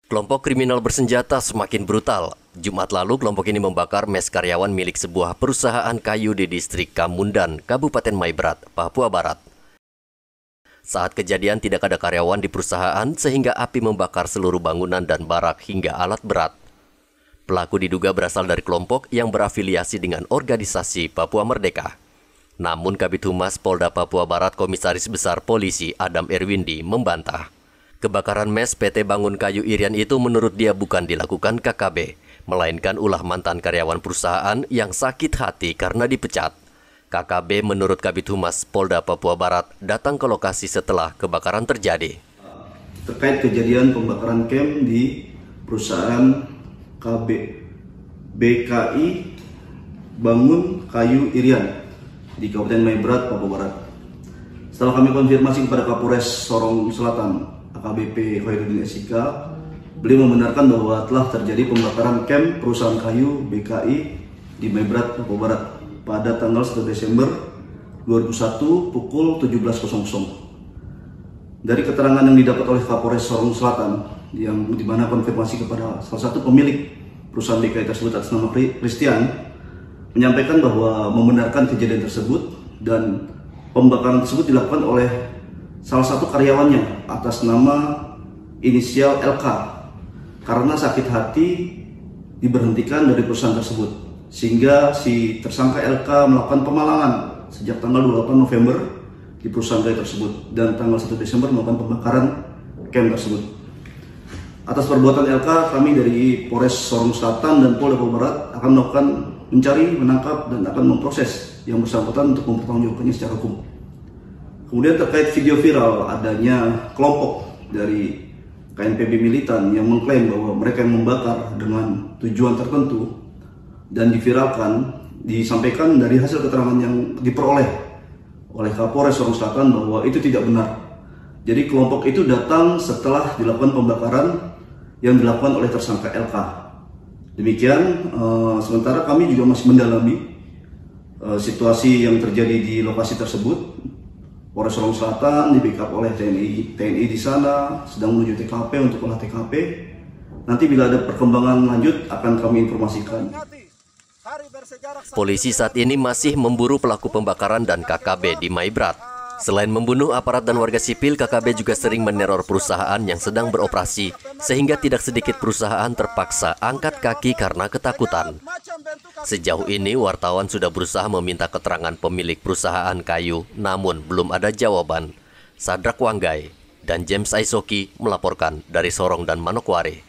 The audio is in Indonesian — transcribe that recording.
Kelompok kriminal bersenjata semakin brutal. Jumat lalu, kelompok ini membakar mes karyawan milik sebuah perusahaan kayu di distrik Kamundan, Kabupaten Maibrat, Papua Barat. Saat kejadian tidak ada karyawan di perusahaan sehingga api membakar seluruh bangunan dan barak hingga alat berat. Pelaku diduga berasal dari kelompok yang berafiliasi dengan organisasi Papua Merdeka. Namun Kabid Humas Polda Papua Barat Komisaris Besar Polisi Adam Erwindi membantah. Kebakaran mes PT Bangun Kayu Irian itu menurut dia bukan dilakukan KKB, melainkan ulah mantan karyawan perusahaan yang sakit hati karena dipecat. KKB menurut Kabid Humas Polda Papua Barat datang ke lokasi setelah kebakaran terjadi. Terkait kejadian pembakaran camp di perusahaan BKI Bangun Kayu Irian di Kabupaten Maibrat, Papua Barat. Setelah kami konfirmasi kepada Kapolres Sorong Selatan, AKBP Hoirudin SIK, beliau membenarkan bahwa telah terjadi pembakaran camp perusahaan kayu BKI di Maibrat, Papua Barat pada tanggal 1 Desember 2001 pukul 17.00. Dari keterangan yang didapat oleh Kapolres Sorong Selatan, yang dimana konfirmasi kepada salah satu pemilik perusahaan BKI tersebut atas nama Christian, menyampaikan bahwa membenarkan kejadian tersebut dan pembakaran tersebut dilakukan oleh salah satu karyawannya atas nama inisial LK karena sakit hati diberhentikan dari perusahaan tersebut, sehingga si tersangka LK melakukan pemalangan sejak tanggal 28 November di perusahaan kayu tersebut dan tanggal 1 Desember melakukan pembakaran camp tersebut. Atas perbuatan LK, kami dari Polres Sorong Selatan dan Polda Papua Barat akan melakukan mencari, menangkap, dan akan memproses yang bersangkutan untuk mempertanggungjawabkannya secara hukum. Kemudian terkait video viral adanya kelompok dari KNPB Militan yang mengklaim bahwa mereka yang membakar dengan tujuan tertentu dan diviralkan, disampaikan dari hasil keterangan yang diperoleh oleh Kapolres Sorong Selatan bahwa itu tidak benar. Jadi kelompok itu datang setelah dilakukan pembakaran yang dilakukan oleh tersangka LK. Demikian, sementara kami juga masih mendalami situasi yang terjadi di lokasi tersebut. Polres Sorong Selatan di backup oleh TNI di sana sedang menuju TKP untuk olah TKP. Nanti bila ada perkembangan lanjut akan kami informasikan. Polisi saat ini masih memburu pelaku pembakaran dan KKB di Maibrat. Selain membunuh aparat dan warga sipil, KKB juga sering meneror perusahaan yang sedang beroperasi, sehingga tidak sedikit perusahaan terpaksa angkat kaki karena ketakutan. Sejauh ini, wartawan sudah berusaha meminta keterangan pemilik perusahaan kayu, namun belum ada jawaban. Sadrak Wanggai dan James Aisoki melaporkan dari Sorong dan Manokwari.